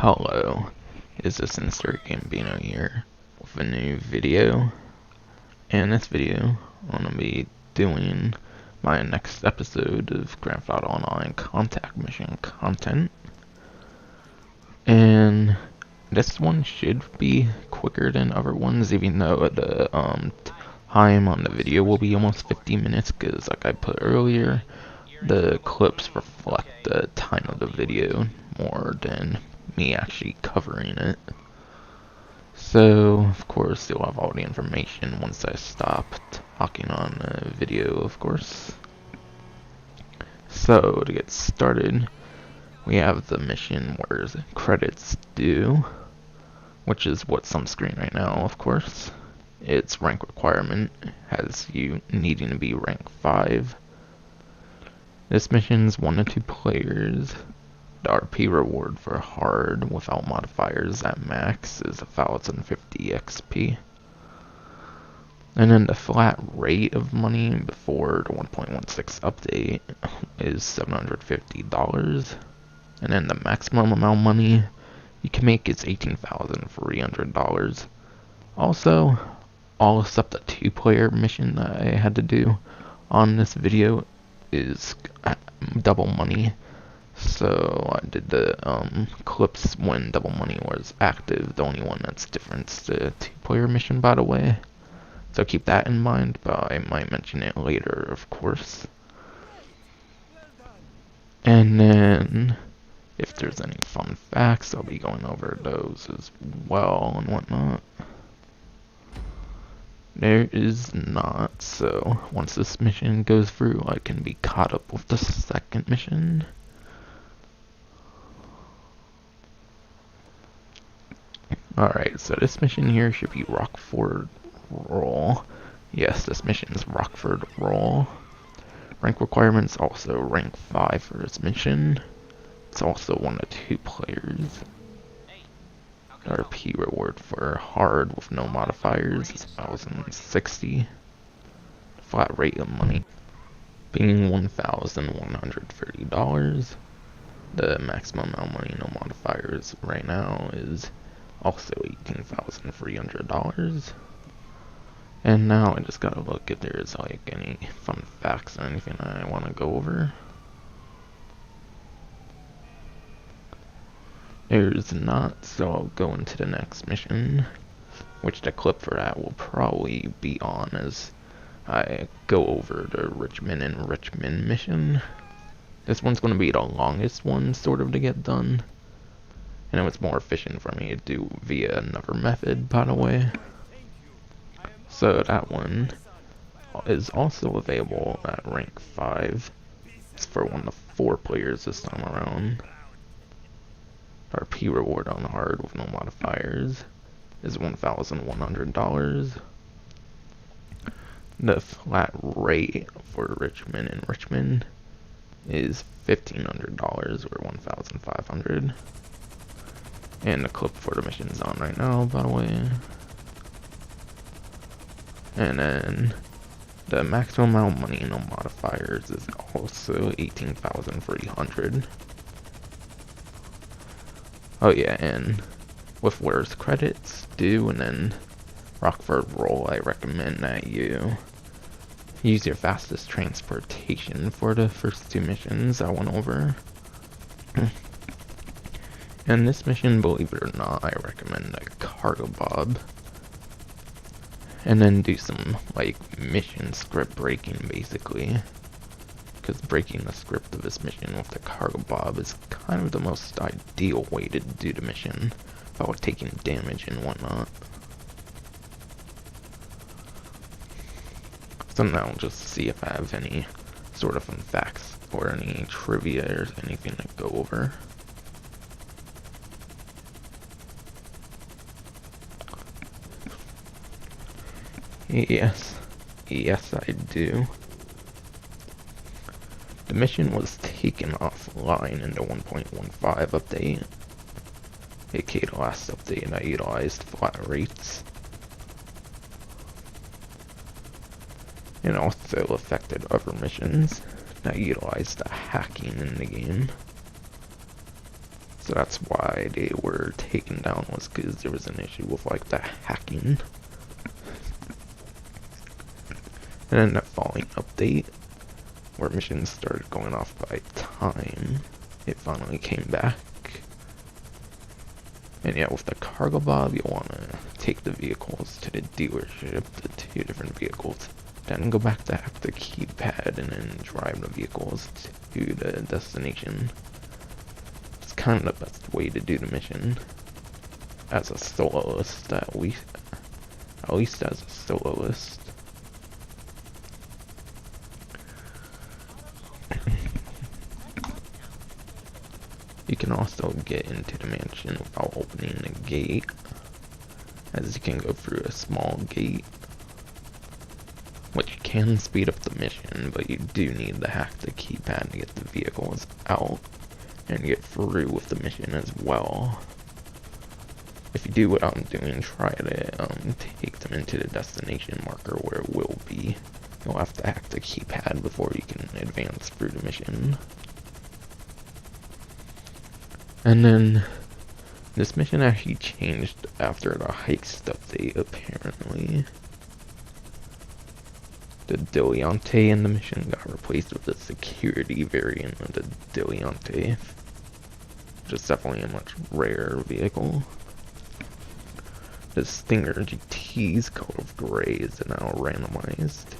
Hello, it's the Sinister II here with a new video. In this video, I'm going to be doing my next episode of Grand Theft Auto Online contact mission content. And this one should be quicker than other ones, even though the time on the video will be almost 50 minutes, because like I put earlier, the clips reflect the time of the video more than me actually covering it. So, of course, you'll have all the information once I stop talking on the video, of course. So, to get started, we have the mission where credits due, which is what's on screen right now, of course. Its rank requirement has you needing to be rank 5. This mission's 1 to 2 players. The RP reward for hard without modifiers at max is 1050 XP. And then the flat rate of money before the 1.16 update is $750. And then the maximum amount of money you can make is $18,300. Also, all except the 2-player mission that I had to do on this video is double money. So I did the clips when double money was active. The only one that's different is the 2-player mission, by the way. So keep that in mind, but I might mention it later, of course. And then, if there's any fun facts, I'll be going over those as well and whatnot. There is not, so once this mission goes through, I can be caught up with the second mission. Alright, so this mission here should be Rockford Roll. Yes, this mission is Rockford Roll. Rank requirements also rank 5 for this mission. It's also 1 to 2 players. RP reward for hard with no modifiers is 1060. Flat rate of money being $1,130. The maximum amount of money, no modifiers, right now is also $18,300. And now I just gotta look if there's like any fun facts or anything I want to go over. There's not, so I'll go into the next mission, which the clip for that will probably be on as I go over the Richmond and Richmond mission. This one's going to be the longest one sort of to get done. And it was more efficient for me to do via another method, by the way. So that one is also available at rank 5. It's for 1 to 4 players this time around. RP reward on hard with no modifiers is $1,100. The flat rate for Richmond and Richmond is $1,500 or $1,500. And the clip for the mission is on right now, by the way. And then the maximum amount of money, no modifiers, is also $18,300. Oh yeah, and with where's credits due and then Rockford Roll, I recommend that you use your fastest transportation for the first 2 missions I went over. And this mission, believe it or not, I recommend a cargo bob. And then do some, like, mission script breaking, basically. Because breaking the script of this mission with the cargo bob is kind of the most ideal way to do the mission without taking damage and whatnot. So now I'll just see if I have any sort of fun facts or any trivia or anything to go over. Yes, I do. The mission was taken offline in the 1.15 update, aka the last update I utilized flat rates. It also affected other missions that utilized the hacking in the game. So that's why they were taken down, was because there was an issue with like the hacking. And then that following update, where missions started going off by time, it finally came back. And yeah, with the cargo bob, you'll want to take the vehicles to the dealership, the 2 different vehicles, then go back to hack the keypad and then drive the vehicles to the destination. It's kind of the best way to do the mission as a soloist, at least as a soloist. You can also get into the mansion without opening the gate, as you can go through a small gate, which can speed up the mission, but you do need to hack the keypad to get the vehicles out and get through with the mission as well. If you do what I'm doing, try to take them into the destination marker where it will be. You'll have to hack the keypad before you can advance through the mission. And then, this mission actually changed after the heist update, apparently. The Dileante in the mission got replaced with the security variant of the Dileante, which is definitely a much rarer vehicle. The Stinger GT's color of gray is now randomized,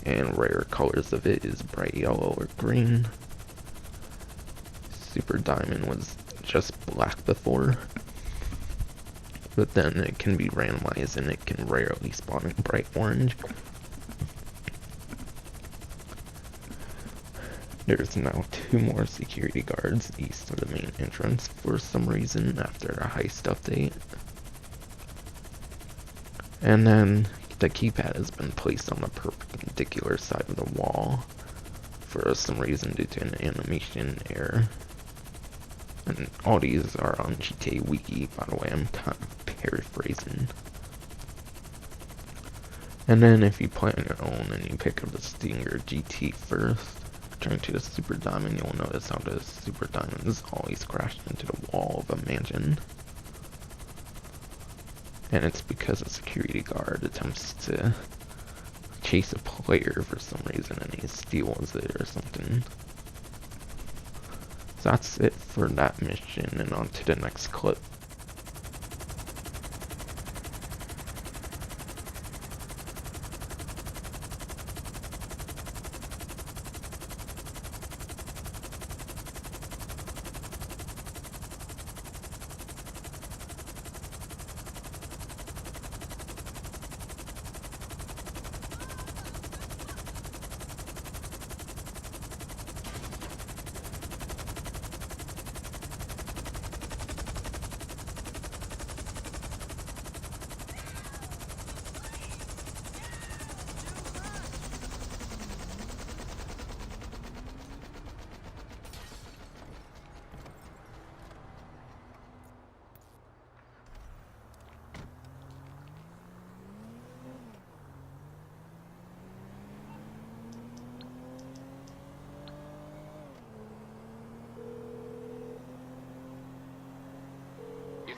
and rare colors of it is bright yellow or green. Super Diamond was just black before, but then it can be randomized and it can rarely spawn in bright orange. There's now 2 more security guards east of the main entrance for some reason after a heist update. And then the keypad has been placed on the perpendicular side of the wall for some reason due to an animation error. And all these are on GTA Wiki, by the way, I'm kind of paraphrasing. And then if you play on your own and you pick up the Stinger GT first, turn to the Super Diamond, you'll notice how the Super Diamonds always crash into the wall of a mansion. And it's because a security guard attempts to chase a player for some reason and he steals it or something. So that's it for that mission, and on to the next clip.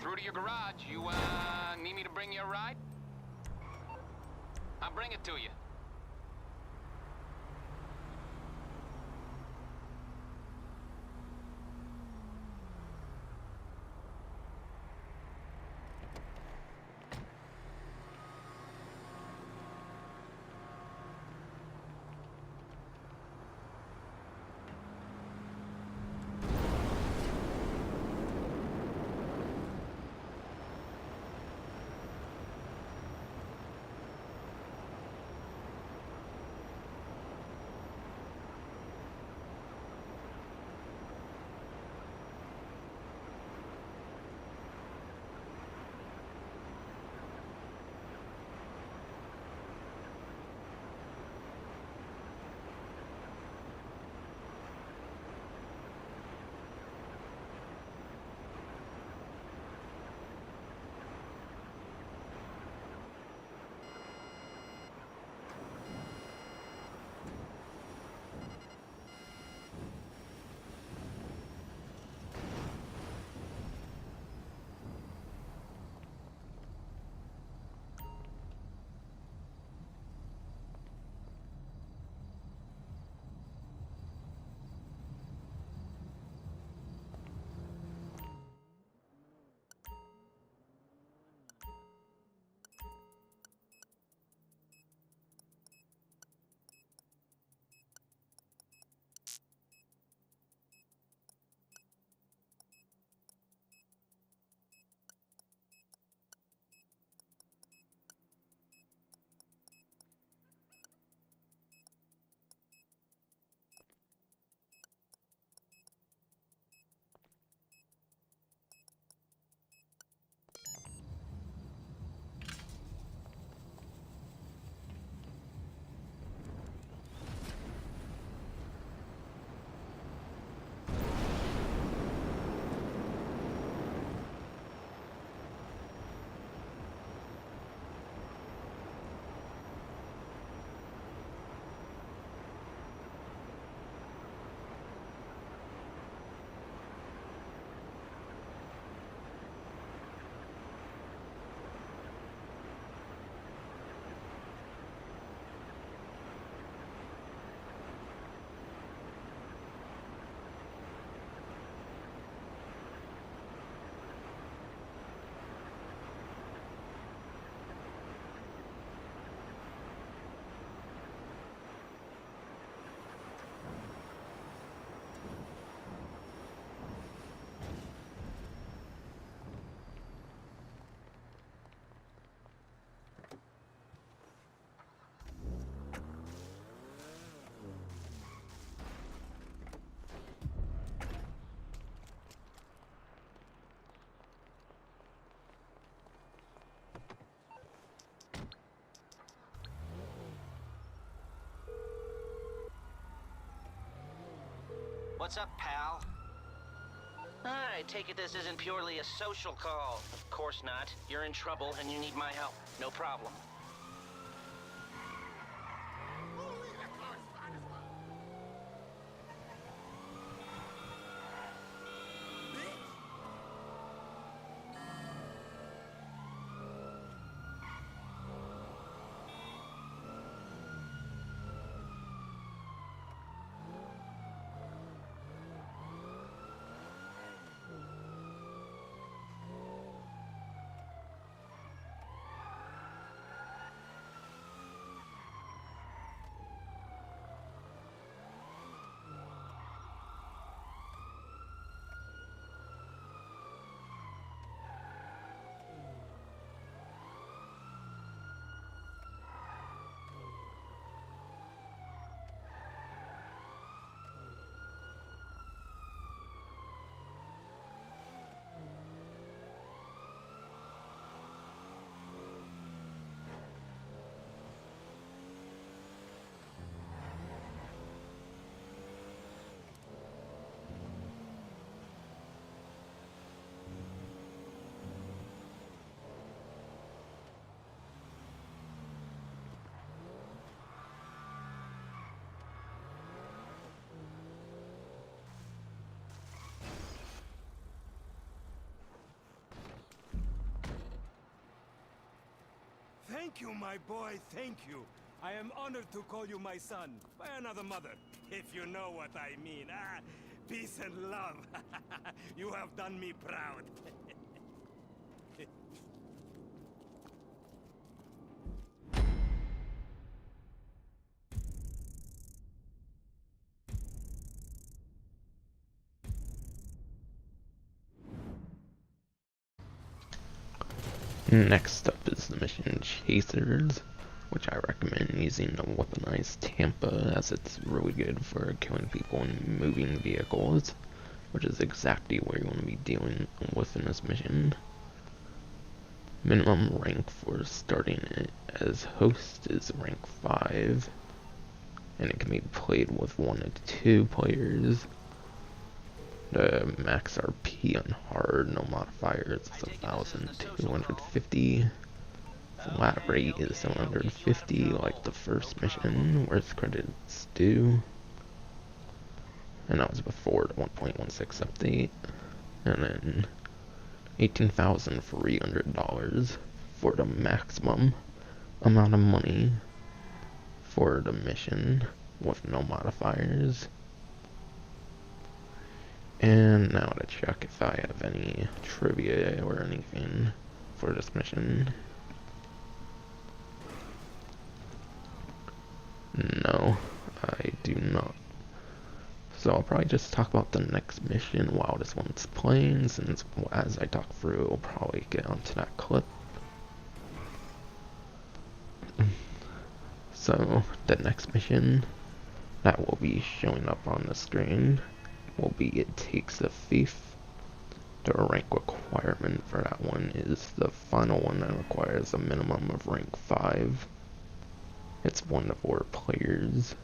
Through to your garage. You, need me to bring you a ride? I'll bring it to you. What's up, pal? I take it this isn't purely a social call. Of course not. You're in trouble and you need my help. No problem. Thank you, my boy, thank you. I am honored to call you my son, by another mother, if you know what I mean. Peace and love. You have done me proud. Next up is the mission Chasers, which I recommend using a weaponized Tampa, as it's really good for killing people in moving vehicles, which is exactly what you want to be dealing with in this mission. Minimum rank for starting it as host is rank 5, and it can be played with 1 to 2 players. The max RP on hard, no modifiers, is 1,250. Flat rate is 750, like the first mission, where's credits due. And that was before the 1.16 update. And then $18,300 for the maximum amount of money for the mission with no modifiers. And now to check if I have any trivia or anything for this mission. No, I do not. So I'll probably just talk about the next mission while this one's playing, since as I talk through, we'll probably get onto that clip. So the next mission that will be showing up on the screen will be It Takes a Thief. The rank requirement for that one is the final one that requires a minimum of rank 5. It's 1 to 4 players.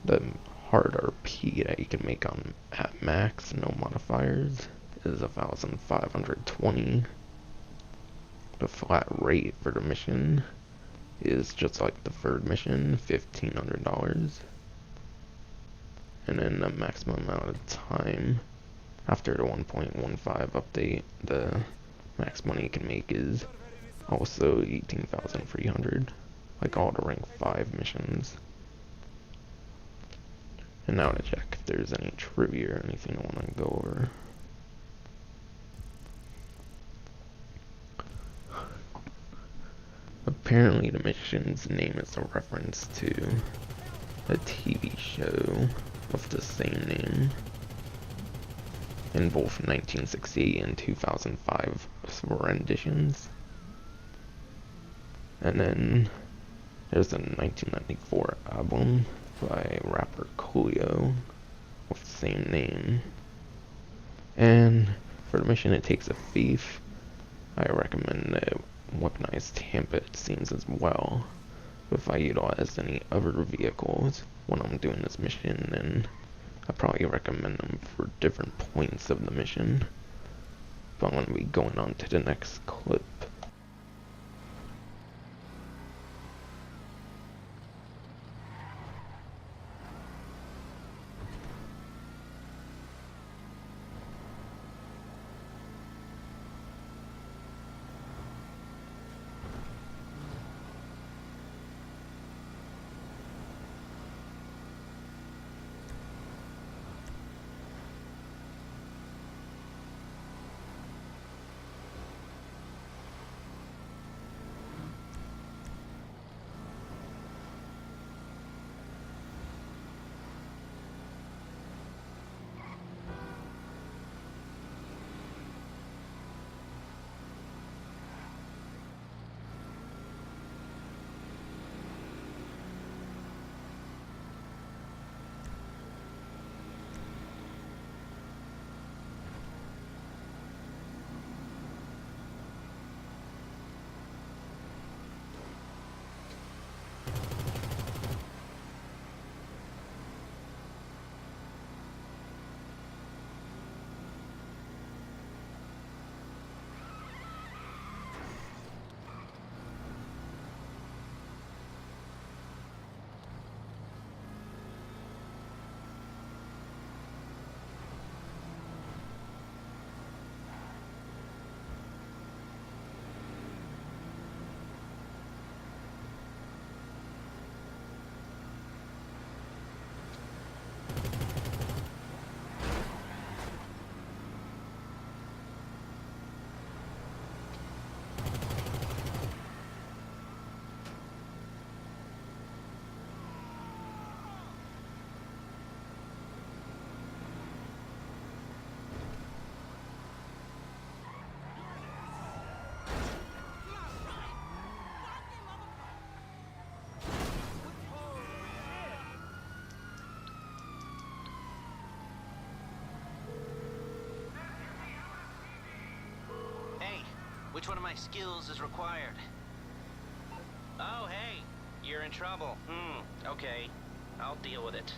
The hard RP that you can make on at max, no modifiers, is 1,520. The flat rate for the mission is just like the third mission, $1,500. And then the maximum amount of time after the 1.15 update, the max money you can make is also 18,300, like all the rank 5 missions. And now to check if there's any trivia or anything I want to go over. Apparently the mission's name is a reference to a TV show of the same name in both 1968 and 2005 renditions. And then there's a 1994 album by rapper Coolio with the same name. And for the mission It Takes a Thief, I recommend the weaponized Tampa scenes as well. If I utilize any other vehicles when I'm doing this mission, then I probably recommend them for different points of the mission. But I'm going to be going on to the next clip. Hey, which one of my skills is required? Oh, hey, you're in trouble. Okay. I'll deal with it.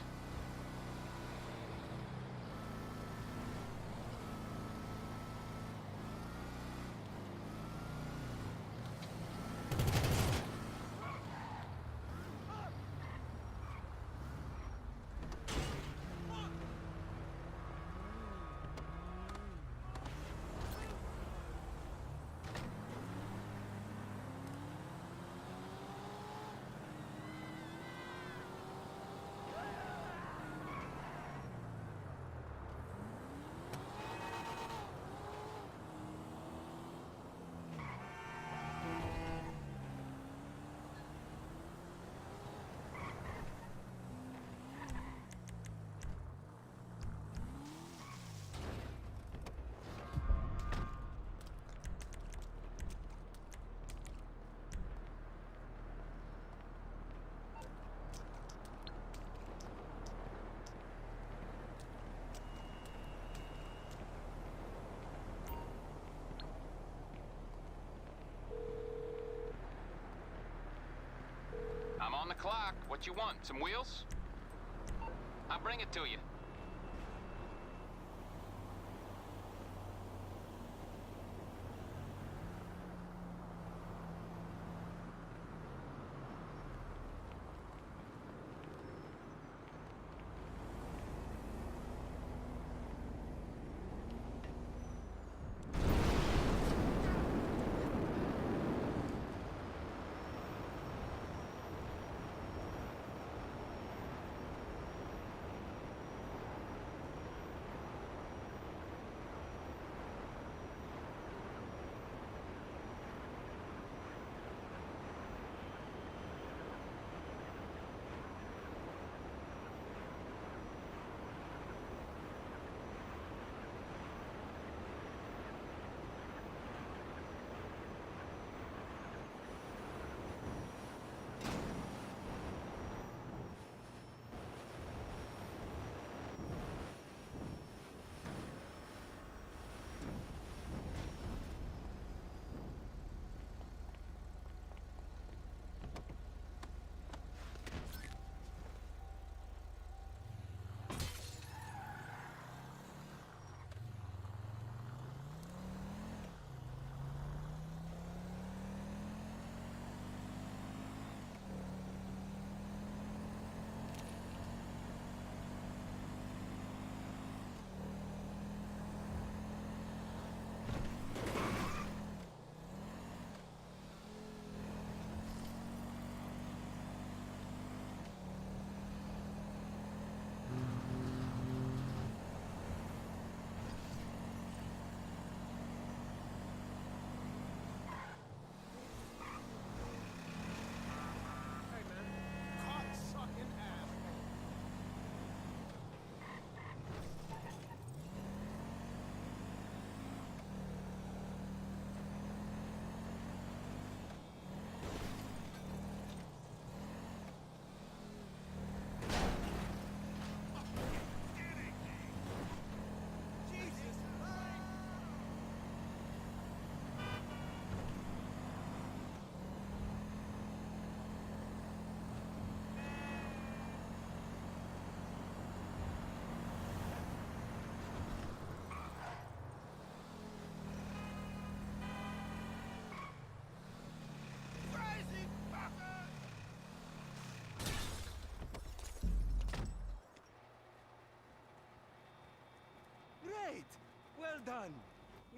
I'm on the clock. What you want? Some wheels? I'll bring it to you.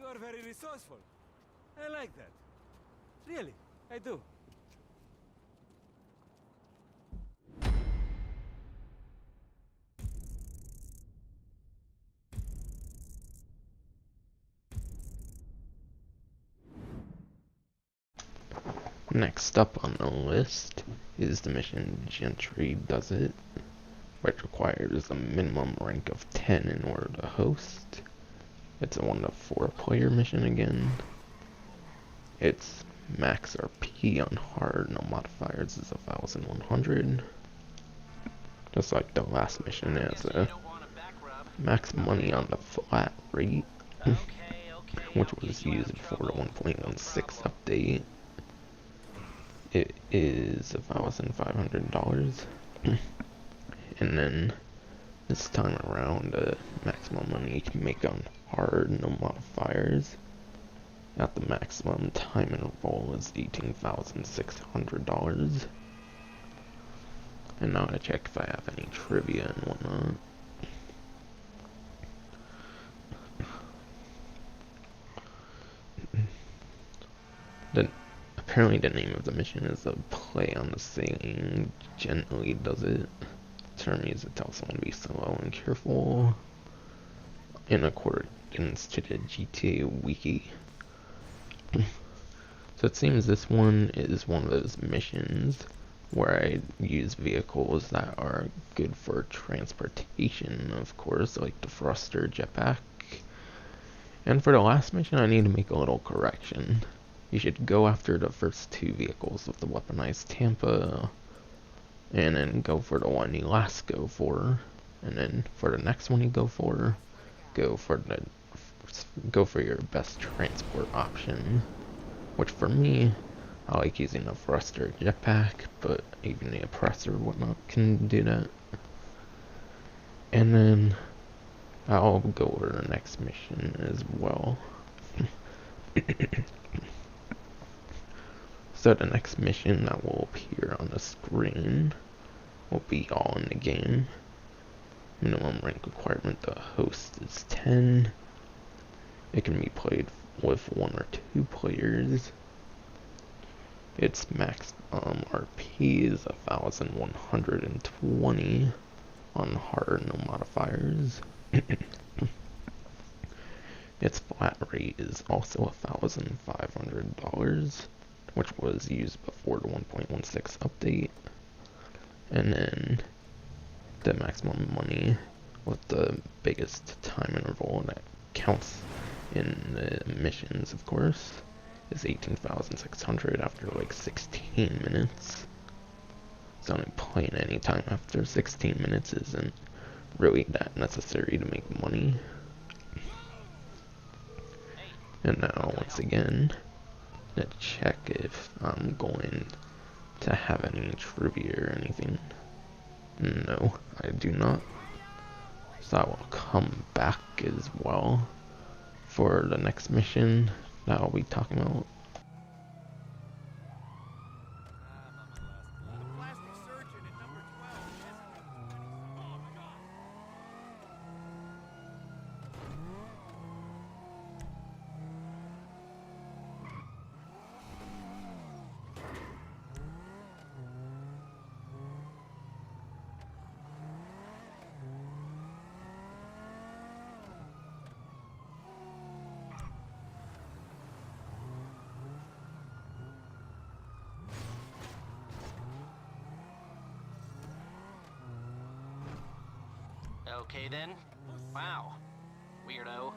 You are very resourceful. I like that. Really, I do. Next up on the list is the mission Gentry Does It, which requires a minimum rank of 10 in order to host. It's a 1 to 4 player mission again. Its max RP on hard, no modifiers, is 1,100. Just like the last mission, it has a max money on the flat rate, which was used for the 1.16 update. It is $1,500. And then this time around, the maximum money you can make on hard, no modifiers, at the maximum time interval is $18,600. And now I check if I have any trivia and whatnot. Apparently the name of the mission is a play on the saying, gently does it. Term used to tell someone to be slow and careful, in accordance to the GTA wiki. So it seems this one is one of those missions where I use vehicles that are good for transportation, of course, like the thruster jetpack. And for the last mission, I need to make a little correction. You should go after the first 2 vehicles with the weaponized Tampa, and then go for the one you last go for, and then for the next one you go for your best transport option. Which for me, I like using the thruster jetpack, but even the oppressor and whatnot can do that. And then I'll go over the next mission as well. So the next mission that will appear on the screen will be all in the game. Minimum rank requirement to host is 10. It can be played with 1 or 2 players. Its max RP is 1,120 on hard, no modifiers. Its flat rate is also $1,500, which was used before the 1.16 update. And then the maximum money with the biggest time interval that counts in the missions, of course, is 18,600 after like 16 minutes. So playing any time after 16 minutes isn't really that necessary to make money. And now, once again, let's check if I'm going to have any trivia or anything. No, I do not. So I will come back as well for the next mission that I'll be talking about. Okay then. Wow. Weirdo.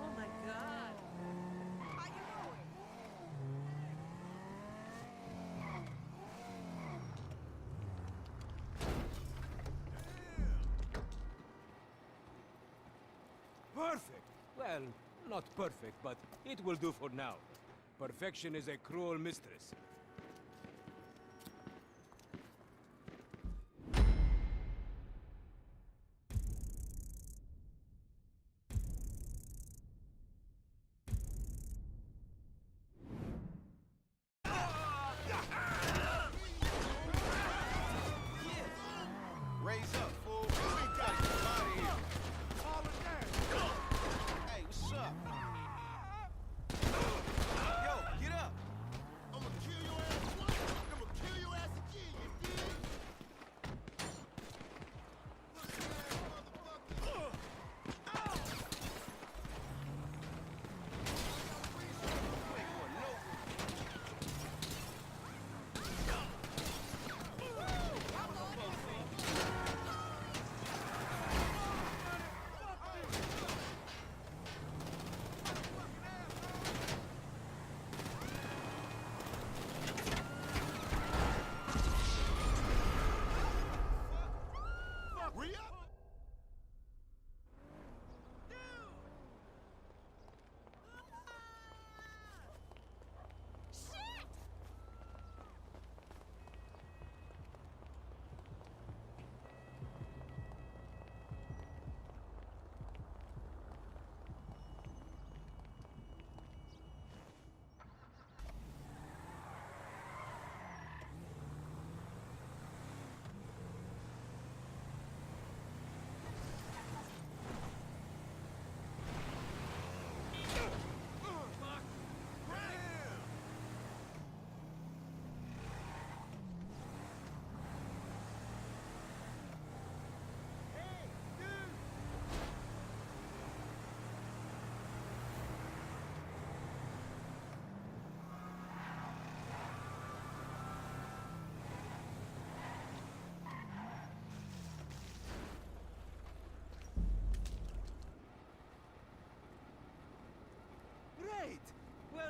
Oh my god. How you doing? Perfect. Well, not perfect, but it will do for now. Perfection is a cruel mistress.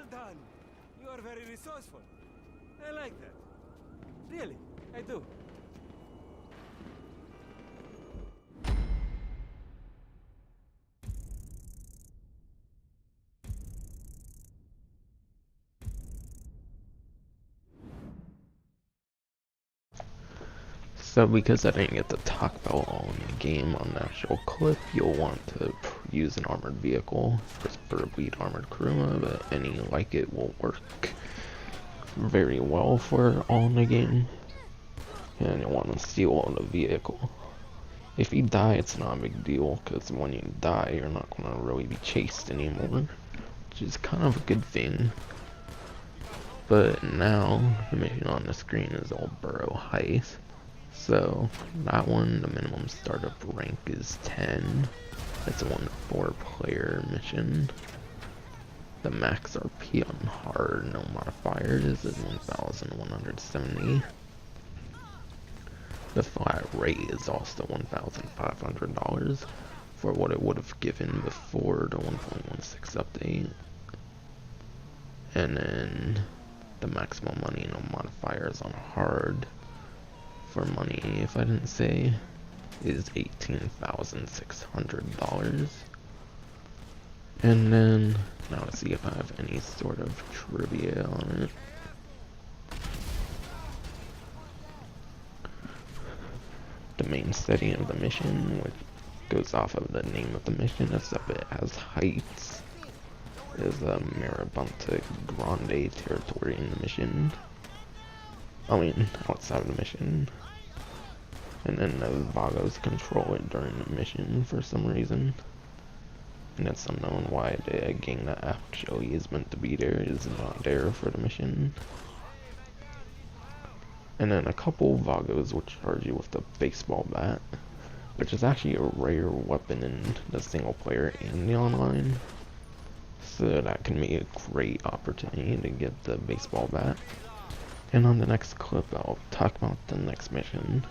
Well done. You are very resourceful. I like that. Really, I do. So because I didn't get to talk about all in the game on the actual clip, you'll want to use an armored vehicle, preferably armored Kuruma, but any like it will work very well for all in the game. And you'll want to steal on the vehicle. If you die, it's not a big deal, because when you die, you're not going to really be chased anymore, which is kind of a good thing. But now, the mission on the screen is all Burrow Heist. So, that one, the minimum startup rank is 10. It's a 1 to 4 player mission. The max RP on hard, no modifiers, is 1,170. The flat rate is also $1,500 for what it would have given before the 1.16 update. And then the maximum money, no modifiers on hard for money, if I didn't say, is $18,600. And then, now to see if I have any sort of trivia on it. The main setting of the mission, which goes off of the name of the mission, except it has heights, is Marabunta Grande territory in the mission. Outside of the mission. And then the Vagos control it during the mission for some reason. And it's unknown why the gang that actually is meant to be there is not there for the mission. And then a couple Vagos will charge you with the baseball bat, which is actually a rare weapon in the single player and the online. So that can be a great opportunity to get the baseball bat. And on the next clip, I'll talk about the next mission.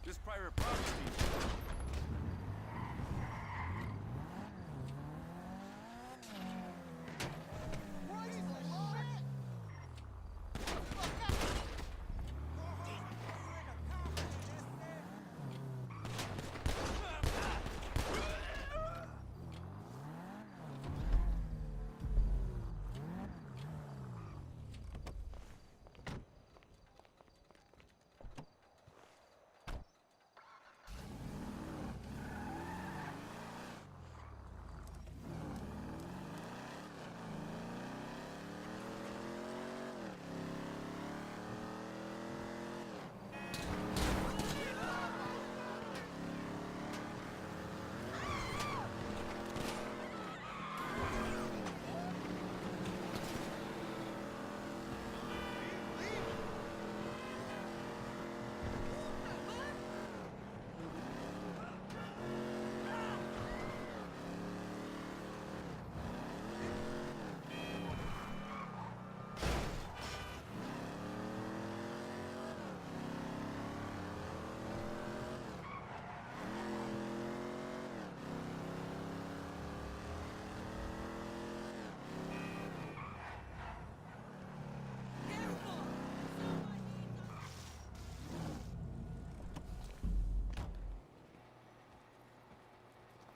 This private property.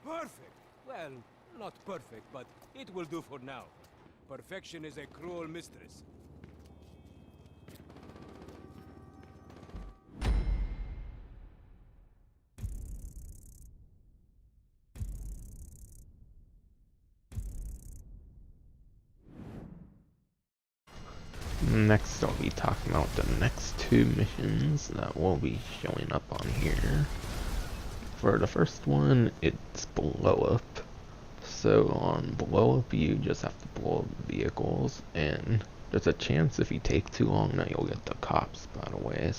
Perfect. Well, not perfect, but it will do for now. Perfection is a cruel mistress. Next, I'll be talking about the next two missions that will be showing up on here. For the first one, it's blow up. So on blow up, you just have to blow up vehicles, and there's a chance if you take too long that you'll get the cops, by the way.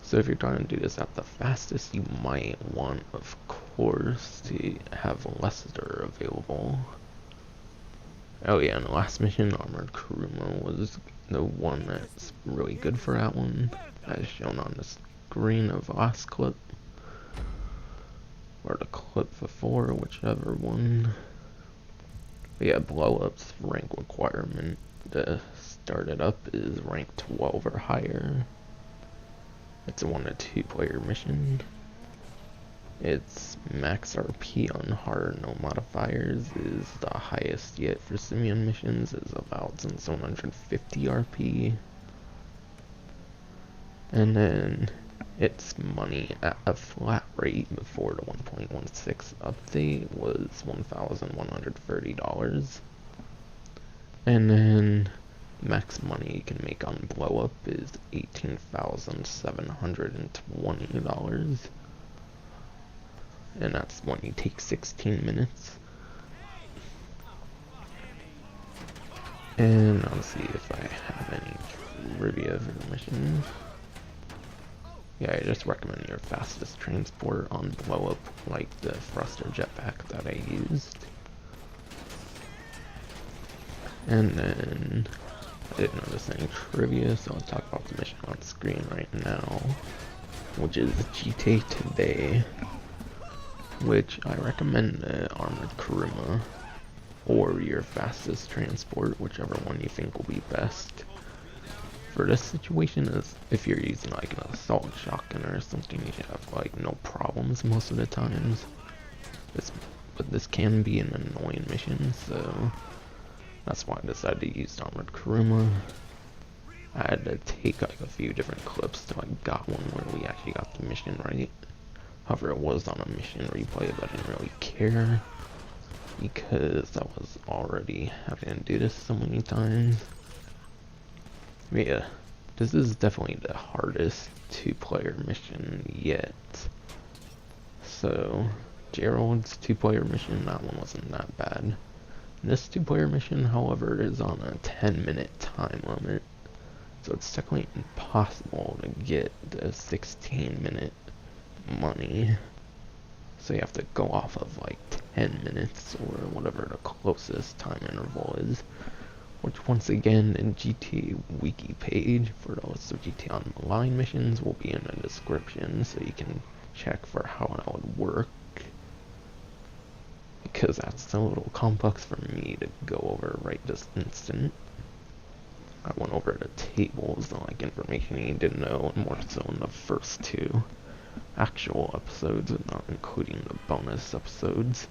So if you're trying to do this at the fastest, you might want, of course, to have Lester available. Oh yeah, and the last mission, Armored Kuruma, was the one that's really good for that one, as shown on the screen of the last clip. Or the clip before, whichever one. But yeah, blow-ups rank requirement to start it up is rank 12 or higher. It's a 1 to 2 player mission. Its max RP on hard no modifiers is the highest yet for Simeon missions, is 1,750 RP. And then its money at a flat rate before the 1.16 update was $1,130. And then max money you can make on blow up is $18,720. And that's when you take 16 minutes. And I'll see if I have any trivia for the mission. Yeah, I just recommend your fastest transport on blow up, like the thruster jetpack that I used. And then I didn't notice any trivia, so I'll talk about the mission on screen right now, which is GTA Today, which I recommend the Armored Kuruma or your fastest transport, whichever one you think will be best. For this situation, is if you're using like an assault shotgun or something, you should have like no problems most of the times. But this can be an annoying mission, so that's why I decided to use Armored Kuruma. I had to take like a few different clips till I got one where we actually got the mission right. However, it was on a mission replay, but I didn't really care because I was already having to do this so many times. But yeah, this is definitely the hardest 2-player mission yet. So, Gerald's 2-player mission, that one wasn't that bad. This 2-player mission, however, is on a 10-minute time limit. So it's technically impossible to get the 16-minute money. So you have to go off of like 10 minutes or whatever the closest time interval is. Which once again, the GTA wiki page for the list of GTA Online missions will be in the description, so you can check for how that would work. Because that's a little complex for me to go over right this instant. I went over the tables, the like information you need to know, and more so in the first 2 actual episodes, and not including the bonus episodes.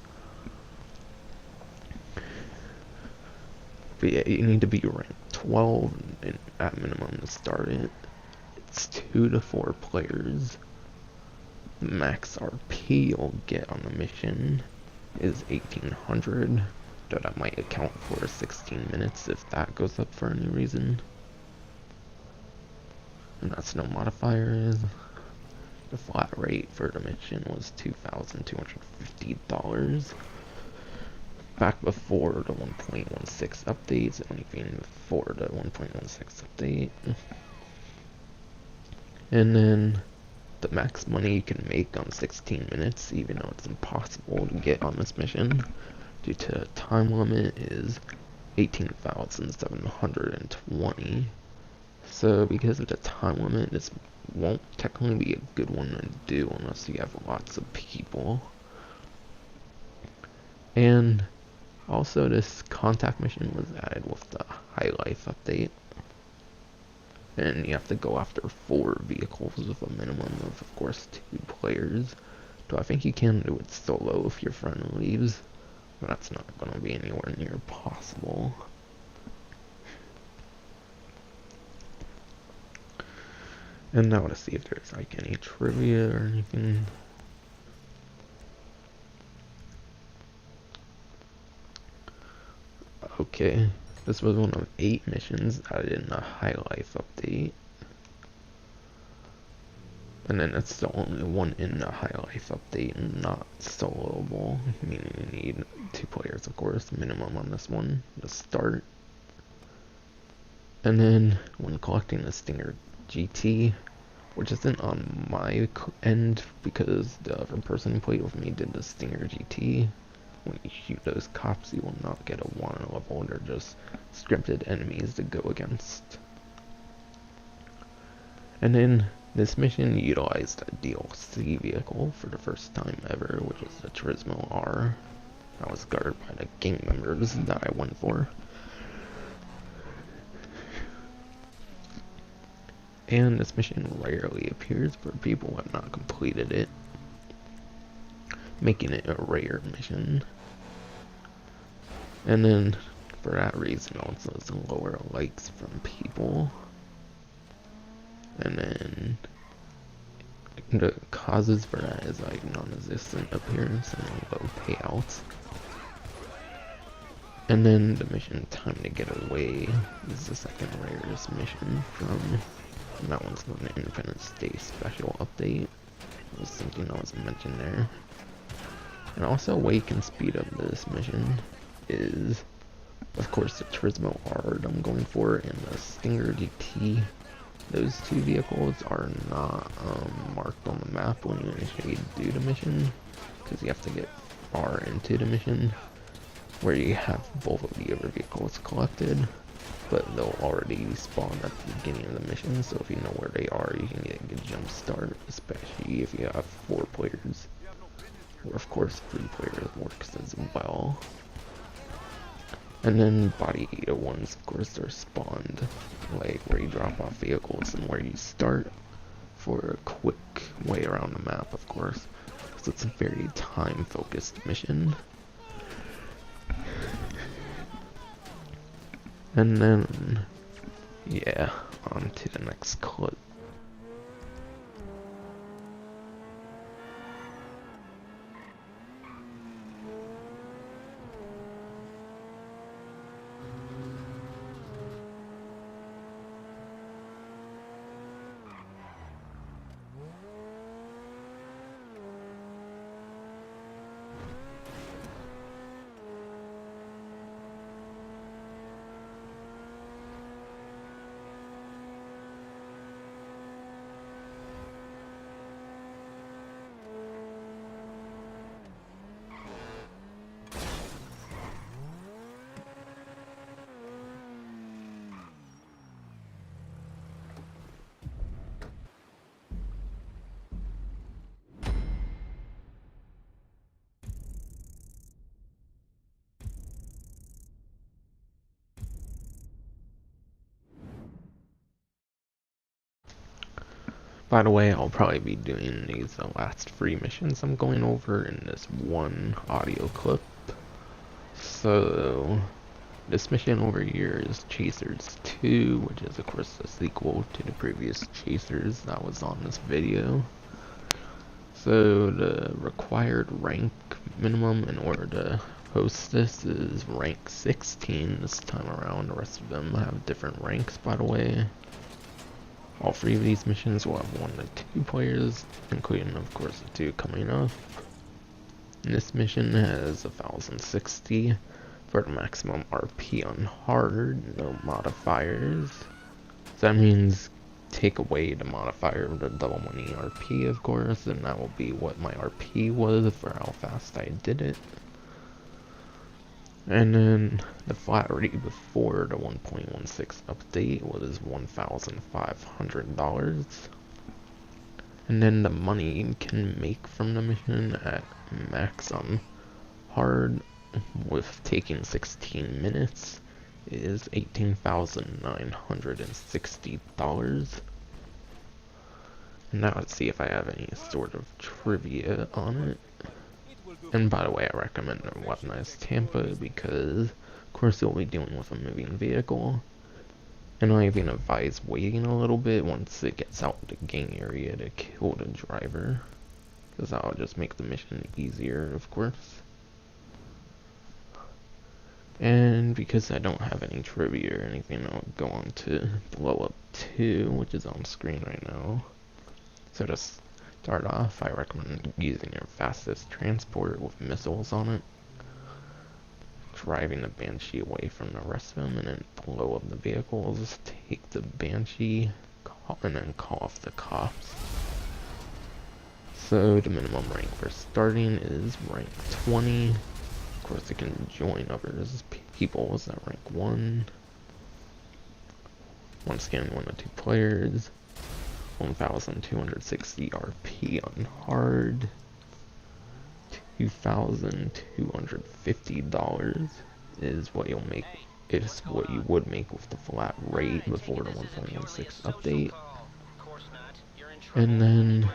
But yeah, you need to be ranked 12 at minimum to start it. It's 2 to 4 players. The max RP you'll get on the mission is 1,800. Though that might account for 16 minutes if that goes up for any reason. And that's no modifiers. The flat rate for the mission was $2,250. Back before the 1.16 updates, anything before the 1.16 update. And then the max money you can make on 16 minutes, even though it's impossible to get on this mission due to time limit, is 18,720. So because of the time limit, this won't technically be a good one to do unless you have lots of people. And also, this contact mission was added with the High Life update. And you have to go after 4 vehicles with a minimum of course, 2 players. So I think you can do it solo if your friend leaves. But that's not going to be anywhere near possible. And now to see if there's like any trivia or anything. Okay, this was one of 8 missions added in the High Life update. And then it's the only one in the High Life update, not soloable, meaning you need 2 players, of course, minimum on this one to start. And then when collecting the Stinger GT, which isn't on my end because the other person who played with me did the Stinger GT, when you shoot those cops, you will not get a 1 level. They're just scripted enemies to go against. And then this mission utilized a DLC vehicle for the first time ever, which is the Turismo R. That was guarded by the gang members that I went for. And this mission rarely appears for people who have not completed it, making it a rare mission. And then, for that reason, also some lower likes from people. And then, the causes for that is like non-existent appearance and low payouts. And then the mission Time to Get Away is the second rarest mission from, and that one's an Independence Day special update. It was something that was mentioned there. And also a way you can speed up this mission is, of course, the Turismo R that I'm going for and the Stinger GT. Those two vehicles are not marked on the map when you initially do the mission, because you have to get far into the mission where you have both of the other vehicles collected, but they'll already spawn at the beginning of the mission, so if you know where they are, you can get a good jump start, especially if you have 4 players. Or of course 3 players works as well. And then body 801s, of course, are spawned like where you drop off vehicles and where you start for a quick way around the map, of course. So it's a very time focused mission. And then, yeah, on to the next clip. By the way, I'll probably be doing these last 3 missions I'm going over in this one audio clip. So, this mission over here is Chasers 2, which is of course the sequel to the previous Chasers that was on this video. So, the required rank minimum in order to host this is rank 16 this time around. The rest of them have different ranks, by the way. All 3 of these missions will have 1 to 2 players, including of course the 2 coming up. And this mission has 1060 for the maximum RP on hard, no modifiers. So that means take away the modifier of the double money RP, of course, and that will be what my RP was for how fast I did it. And then the flat rate before the 1.16 update was $1,500. And then the money you can make from the mission at max on hard with taking 16 minutes is $18,960. And now let's see if I have any sort of trivia on it. And by the way, I recommend a weaponized Tampa because, of course, you'll be dealing with a moving vehicle. And I even advise waiting a little bit once it gets out the gang area to kill the driver, because that'll just make the mission easier, of course. And because I don't have any trivia or anything, I'll go on to Blow Up 2, which is on screen right now. So to start off, I recommend using your fastest transport with missiles on it, driving the Banshee away from the rest of them, and then blow up the vehicles, take the Banshee, and then call off the cops. So the minimum rank for starting is rank 20. course, you can join others, people that rank 1. Once again, 1 to 2 players. 1,260 RP on hard. $2,250 is what you'll make. Is what you would make with the flat rate before the 1.16 update. And then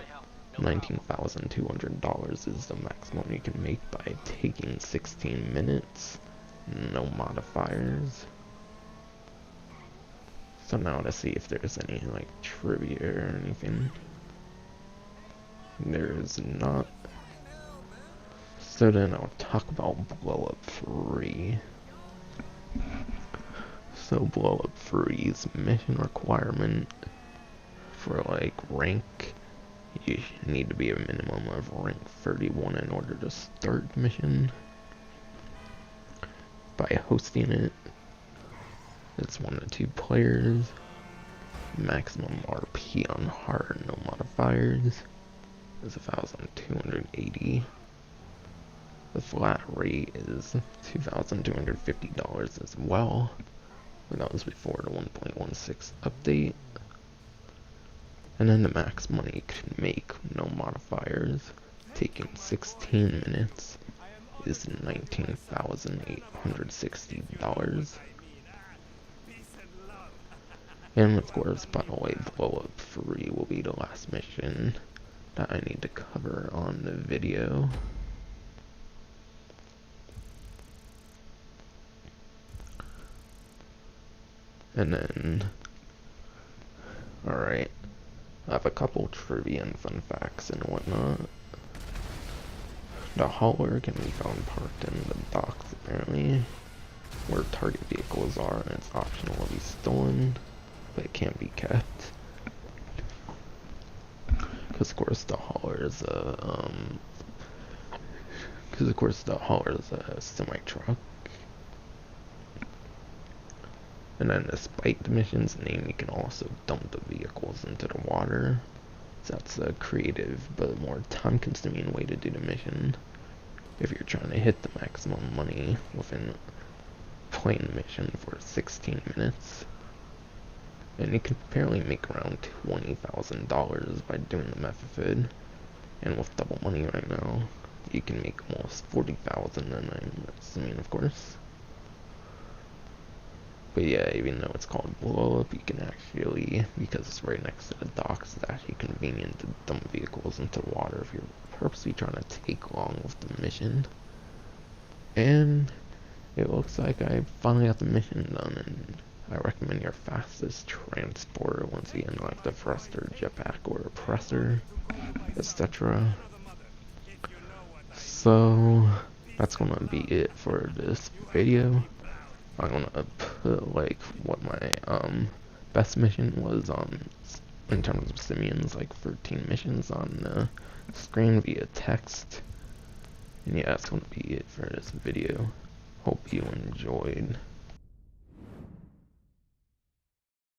$19,200 is the maximum you can make by taking 16 minutes. No modifiers. So now to see if there's any like trivia or anything. There is not. So then I'll talk about Blow Up 3. So Blow Up 3's mission requirement for like rank, you need to be a minimum of rank 31 in order to start the mission. By hosting it, it's 1 to 2 players. Maximum RP on hard, no modifiers, is 1,280. The flat rate is $2,250 as well. And that was before the 1.16 update. And then the max money you can make, no modifiers, taking 16 minutes, is $19,860. And of course, by the way, Blow Up 3 will be the last mission that I need to cover on the video. And then, alright, I have a couple trivia and fun facts and whatnot. The hauler can be found parked in the docks apparently, where target vehicles are, and it's optional to be stolen, but it can't be kept. Because of course the hauler is a semi-truck. And then despite the mission's name, you can also dump the vehicles into the water. So that's a creative but more time-consuming way to do the mission if you're trying to hit the maximum money within playing the mission for 16 minutes. And you can apparently make around $20,000 by doing the method. And with double money right now, you can make almost $40,000, and I'm assuming, of course. But yeah, even though it's called Blow Up, you can actually, because it's right next to the docks, it's actually convenient to dump vehicles into the water if you're purposely trying to take long with the mission. And it looks like I finally got the mission done, and I recommend your fastest transport once again, like the thruster, jetpack, or oppressor, etc. So that's gonna be it for this video. I'm gonna put like what my best mission was in terms of Simeon's, like 13 missions on the screen via text. And yeah, that's gonna be it for this video. Hope you enjoyed.